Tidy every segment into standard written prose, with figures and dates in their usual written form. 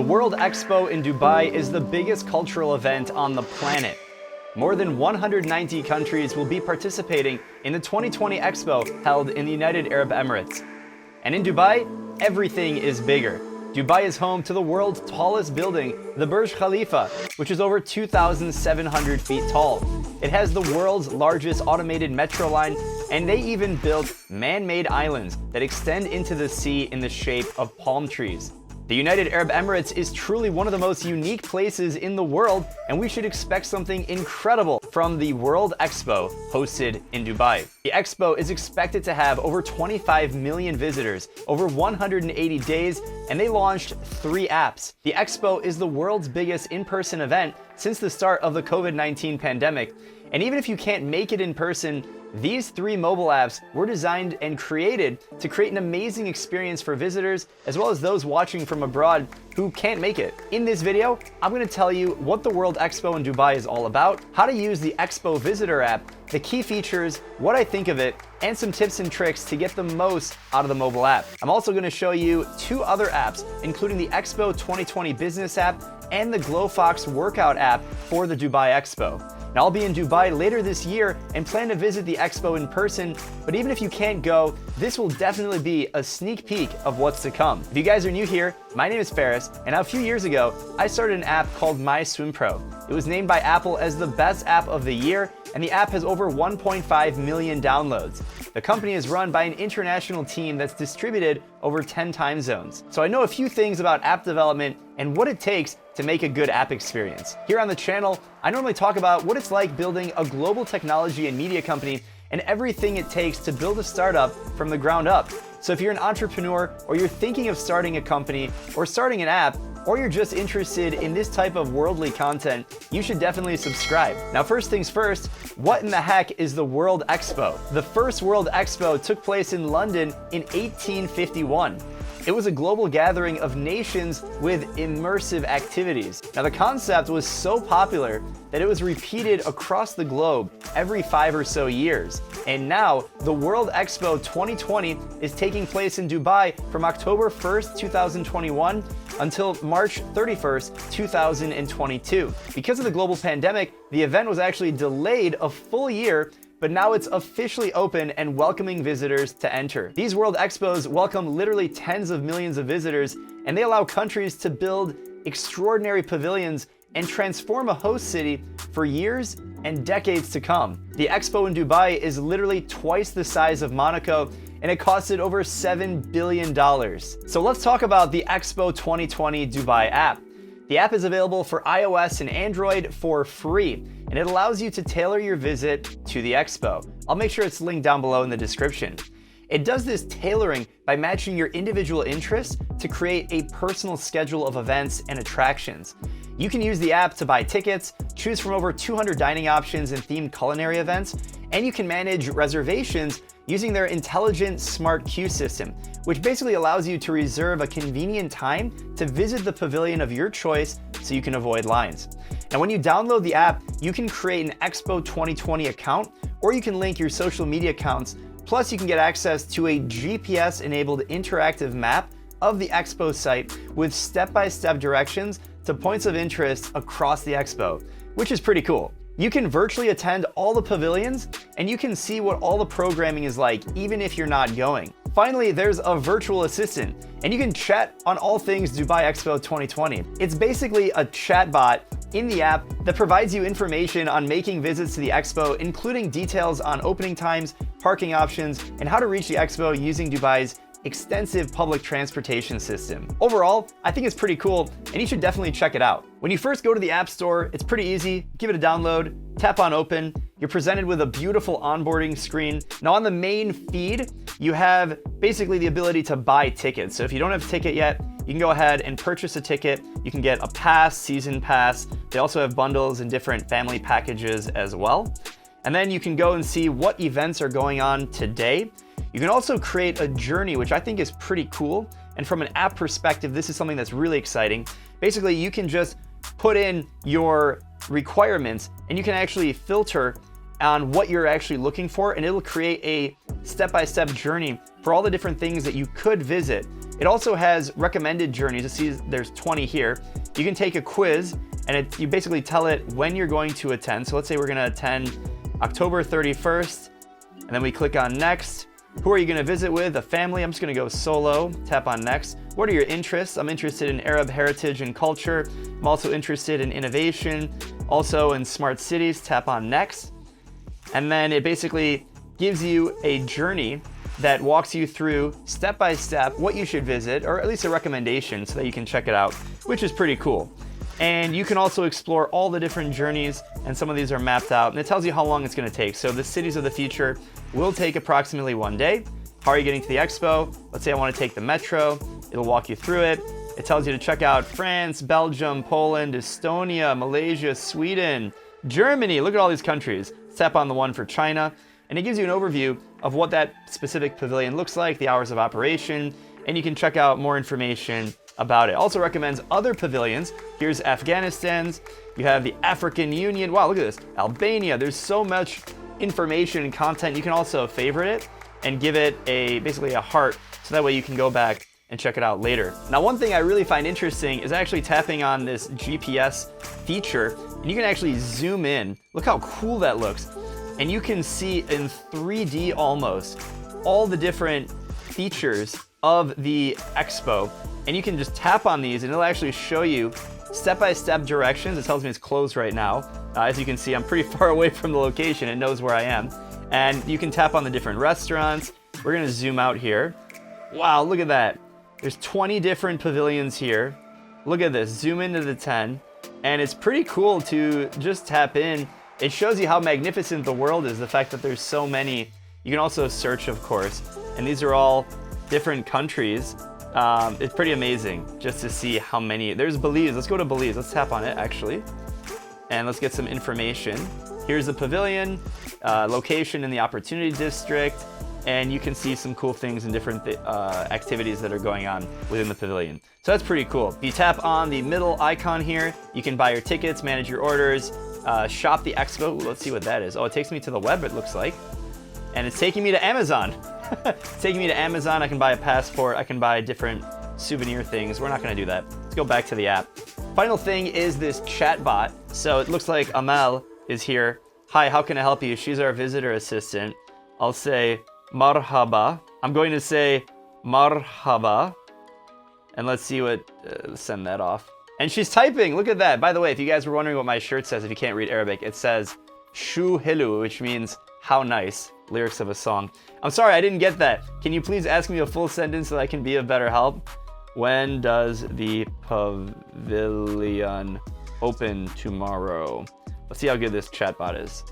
The World Expo in Dubai is the biggest cultural event on the planet. More than 190 countries will be participating in the 2020 Expo held in the United Arab Emirates. And in Dubai, everything is bigger. Dubai is home to the world's tallest building, the Burj Khalifa, which is over 2,700 feet tall. It has the world's largest automated metro line, and they even built man-made islands that extend into the sea in the shape of palm trees. The United Arab Emirates is truly one of the most unique places in the world, and we should expect something incredible from the World Expo hosted in Dubai. The Expo is expected to have over 25 million visitors over 180 days, and they launched 3 apps. The Expo is the world's biggest in-person event since the start of the COVID-19 pandemic, and even if you can't make it in person, these 3 mobile apps were designed and created to create an amazing experience for visitors as well as those watching from abroad who can't make it. In this video, I'm going to tell you what the World Expo in Dubai is all about, how to use the Expo Visitor App, the key features, what I think of it, and some tips and tricks to get the most out of the mobile app. I'm also going to show you 2 other apps, including the Expo 2020 Business App and the Glofox Workout app for the Dubai Expo. Now, I'll be in Dubai later this year and plan to visit the Expo in person, but even if you can't go, this will definitely be a sneak peek of what's to come. If you guys are new here, my name is Ferris, and a few years ago, I started an app called My Swim Pro. It was named by Apple as the best app of the year, and the app has over 1.5 million downloads. The company is run by an international team that's distributed over 10 time zones. So I know a few things about app development and what it takes to make a good app experience. Here on the channel, I normally talk about what it's like building a global technology and media company and everything it takes to build a startup from the ground up. So if you're an entrepreneur or you're thinking of starting a company or starting an app, or you're just interested in this type of worldly content, you should definitely subscribe. Now, first things first, what in the heck is the World Expo? The first World Expo took place in London in 1851. It was a global gathering of nations with immersive activities. Now, the concept was so popular that it was repeated across the globe every 5 or so years. And now, the World Expo 2020 is taking place in Dubai from October 1st, 2021 until March 31st, 2022. Because of the global pandemic, the event was actually delayed a full year, but now it's officially open and welcoming visitors to enter. These World Expos welcome literally tens of millions of visitors, and they allow countries to build extraordinary pavilions and transform a host city for years and decades to come. The Expo in Dubai is literally twice the size of Monaco, and it costed over $7 billion. So let's talk about the Expo 2020 Dubai app. The app is available for iOS and Android for free, and it allows you to tailor your visit to the Expo. I'll make sure it's linked down below in the description. It does this tailoring by matching your individual interests to create a personal schedule of events and attractions. You can use the app to buy tickets, choose from over 200 dining options and themed culinary events, and you can manage reservations using their intelligent smart queue system, which basically allows you to reserve a convenient time to visit the pavilion of your choice so you can avoid lines. Now, when you download the app, you can create an Expo 2020 account, or you can link your social media accounts. Plus, you can get access to a GPS-enabled interactive map of the Expo site with step-by-step directions to points of interest across the Expo, which is pretty cool. You can virtually attend all the pavilions, and you can see what all the programming is like, even if you're not going. Finally, there's a virtual assistant, and you can chat on all things Dubai Expo 2020. It's basically a chatbot in the app that provides you information on making visits to the Expo, including details on opening times, parking options, and how to reach the Expo using Dubai's extensive public transportation system. Overall, I think it's pretty cool, and you should definitely check it out. When you first go to the App Store, it's pretty easy. Give it a download, tap on open. You're presented with a beautiful onboarding screen. Now, on the main feed, you have basically the ability to buy tickets. So if you don't have a ticket yet, you can go ahead and purchase a ticket. You can get a pass, season pass. They also have bundles and different family packages as well. And then you can go and see what events are going on today. You can also create a journey, which I think is pretty cool. And from an app perspective, this is something that's really exciting. Basically, you can just put in your requirements and you can actually filter on what you're actually looking for, and it'll create a step-by-step journey for all the different things that you could visit. It also has recommended journeys. You see there's 20 here. You can take a quiz, and you basically tell it when you're going to attend. So let's say we're going to attend October 31st, and then we click on next. Who are you going to visit with? A family. I'm just going to go solo. Tap on next. What are your interests? I'm interested in Arab heritage and culture. I'm also interested in innovation, also in smart cities. Tap on next. And then it basically gives you a journey that walks you through step by step what you should visit, or at least a recommendation so that you can check it out, which is pretty cool. And you can also explore all the different journeys, and some of these are mapped out, and it tells you how long it's going to take. So the cities of the future will take approximately 1 day. How are you getting to the expo? Let's say I want to take the metro. It'll walk you through it. It tells you to check out France, Belgium, Poland, Estonia, Malaysia, Sweden, Germany. Look at all these countries. Tap on the one for China, and it gives you an overview of what that specific pavilion looks like, the hours of operation, and you can check out more information about it. Also recommends other pavilions. Here's Afghanistan's. You have the African Union. Wow, look at this. Albania. There's so much information and content. You can also favorite it and give it basically a heart, so that way you can go back and check it out later. Now, one thing I really find interesting is actually tapping on this GPS feature, and you can actually zoom in. Look how cool that looks. And you can see in 3D almost all the different features of the expo. And you can just tap on these and it'll actually show you step-by-step directions. It tells me it's closed right now. As you can see, I'm pretty far away from the location. It knows where I am. And you can tap on the different restaurants. We're gonna zoom out here. Wow, look at that. There's 20 different pavilions here. Look at this, zoom into the 10. And it's pretty cool to just tap in. It shows you how magnificent the world is, the fact that there's so many. You can also search, of course. And these are all different countries. It's pretty amazing just to see how many. There's Belize. Let's go to Belize. Let's tap on it, actually. And let's get some information. Here's the pavilion, location in the Opportunity District, and you can see some cool things and different activities that are going on within the pavilion. So that's pretty cool. If you tap on the middle icon here, you can buy your tickets, manage your orders, shop the expo. Ooh, let's see what that is. Oh, it takes me to the web, it looks like. And it's taking me to Amazon. It's taking me to Amazon. I can buy a passport. I can buy different souvenir things. We're not going to do that. Let's go back to the app. Final thing is this chat bot. So it looks like Amal is here. Hi, how can I help you? She's our visitor assistant. I'll say marhaba. I'm going to say marhaba. And let's see what, send that off. And she's typing. Look at that. By the way, if you guys were wondering what my shirt says, if you can't read Arabic, it says shu hilu, which means how nice. Lyrics of a song. I'm sorry, I didn't get that. Can you please ask me a full sentence so that I can be of better help? When does the pavilion open tomorrow? Let's see how good this chatbot is.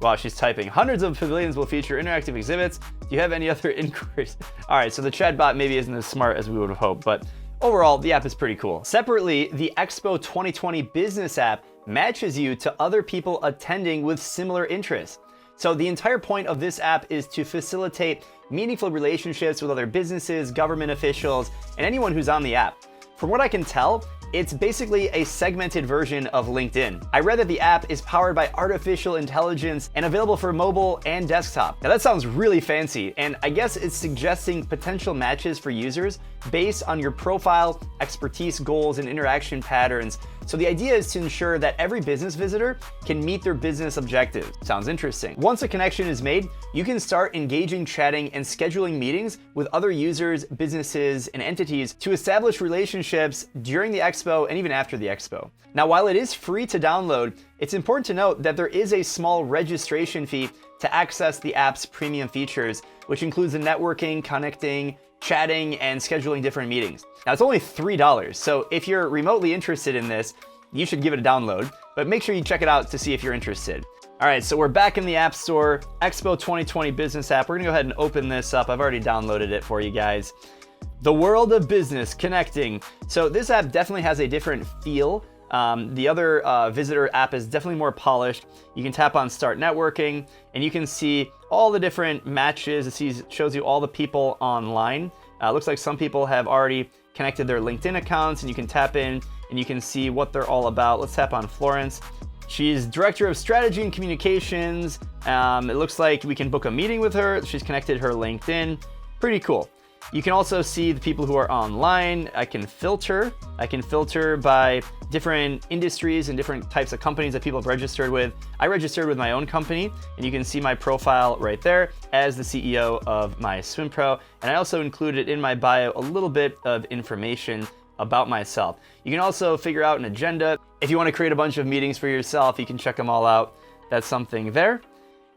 Wow, she's typing. Hundreds of pavilions will feature interactive exhibits. Do you have any other inquiries? All right, so the chatbot maybe isn't as smart as we would have hoped, but overall, the app is pretty cool. Separately, the Expo 2020 business app matches you to other people attending with similar interests. So the entire point of this app is to facilitate meaningful relationships with other businesses, government officials, and anyone who's on the app. From what I can tell, it's basically a segmented version of LinkedIn. I read that the app is powered by artificial intelligence and available for mobile and desktop. Now that sounds really fancy, and I guess it's suggesting potential matches for users based on your profile, expertise, goals, and interaction patterns. So the idea is to ensure that every business visitor can meet their business objectives. Sounds interesting. Once a connection is made, you can start engaging, chatting, and scheduling meetings with other users, businesses, and entities to establish relationships during the expo and even after the expo. Now, while it is free to download, it's important to note that there is a small registration fee to access the app's premium features, which includes the networking, connecting, chatting, and scheduling different meetings. Now, it's only $3, so if you're remotely interested in this, you should give it a download, but make sure you check it out to see if you're interested. All right, so we're back in the App Store, Expo 2020 Business App. We're gonna go ahead and open this up. I've already downloaded it for you guys. The world of business, connecting. So this app definitely has a different feel. The other visitor app is definitely more polished. You can tap on Start Networking, and you can see all the different matches. It shows you all the people online. Looks like some people have already connected their LinkedIn accounts, and you can tap in and you can see what they're all about. Let's tap on Florence. She's Director of Strategy and Communications. It looks like we can book a meeting with her. She's connected her LinkedIn. Pretty cool. You can also see the people who are online. I can filter by different industries and different types of companies that people have registered with. I registered with my own company, and you can see my profile right there as the CEO of my swim pro. And I also included in my bio a little bit of information about myself. You can also figure out an agenda. If you want to create a bunch of meetings for yourself, you can check them all out. That's something there.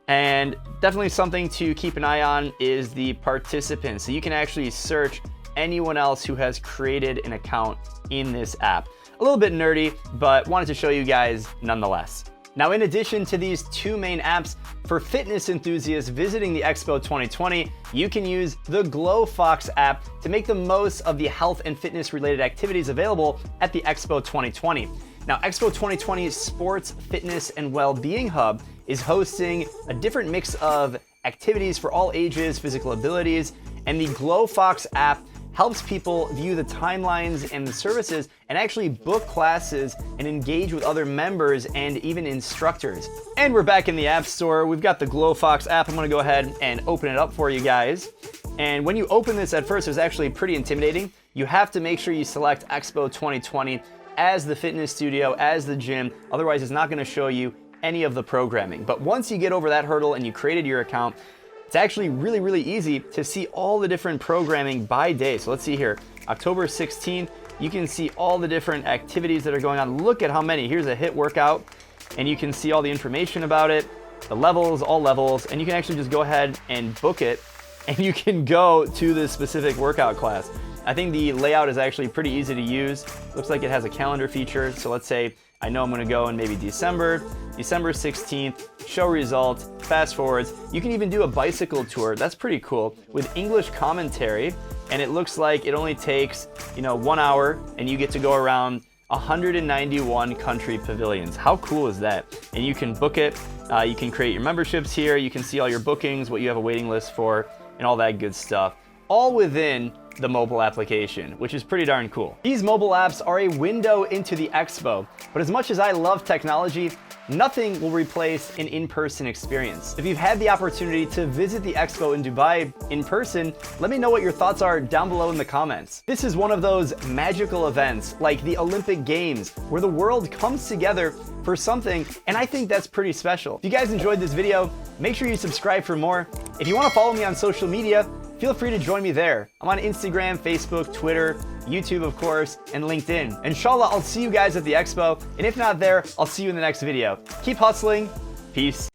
And definitely something to keep an eye on is the participants. So you can actually search anyone else who has created an account in this app. A little bit nerdy, but wanted to show you guys nonetheless. Now, in addition to these two main apps, for fitness enthusiasts visiting the Expo 2020, you can use the Glofox app to make the most of the health and fitness related activities available at the Expo 2020. Now, Expo 2020's Sports, Fitness, and Wellbeing Hub is hosting a different mix of activities for all ages, physical abilities, and the Glofox app helps people view the timelines and the services and actually book classes and engage with other members and even instructors. And we're back in the App Store. We've got the Glofox app. I'm gonna go ahead and open it up for you guys. And when you open this at first, it's actually pretty intimidating. You have to make sure you select Expo 2020 as the fitness studio, as the gym. Otherwise, it's not gonna show you any of the programming. But once you get over that hurdle and you created your account, it's actually really easy to see all the different programming by day. So let's see here, October 16th, you can see all the different activities that are going on. Look at how many. Here's a HIIT workout, and you can see all the information about it, the levels, all levels, and you can actually just go ahead and book it, and you can go to this specific workout class. I think the layout is actually pretty easy to use. Looks like it has a calendar feature. So let's say I know I'm gonna go in maybe December 16th, show results, fast forwards. You can even do a bicycle tour. That's pretty cool with English commentary. And it looks like it only takes, 1 hour, and you get to go around 191 country pavilions. How cool is that? And you can book it. You can create your memberships here. You can see all your bookings, what you have a waiting list for, and all that good stuff, all within the mobile application, which is pretty darn cool. These mobile apps are a window into the Expo, but as much as I love technology, nothing will replace an in-person experience. If you've had the opportunity to visit the Expo in Dubai in person, let me know what your thoughts are down below in the comments. This is one of those magical events like the Olympic Games where the world comes together for something, and I think that's pretty special. If you guys enjoyed this video, make sure you subscribe for more. If you want to follow me on social media, feel free to join me there. I'm on Instagram, Facebook, Twitter, YouTube, of course, and LinkedIn. Inshallah, I'll see you guys at the Expo, and if not there, I'll see you in the next video. Keep hustling. Peace.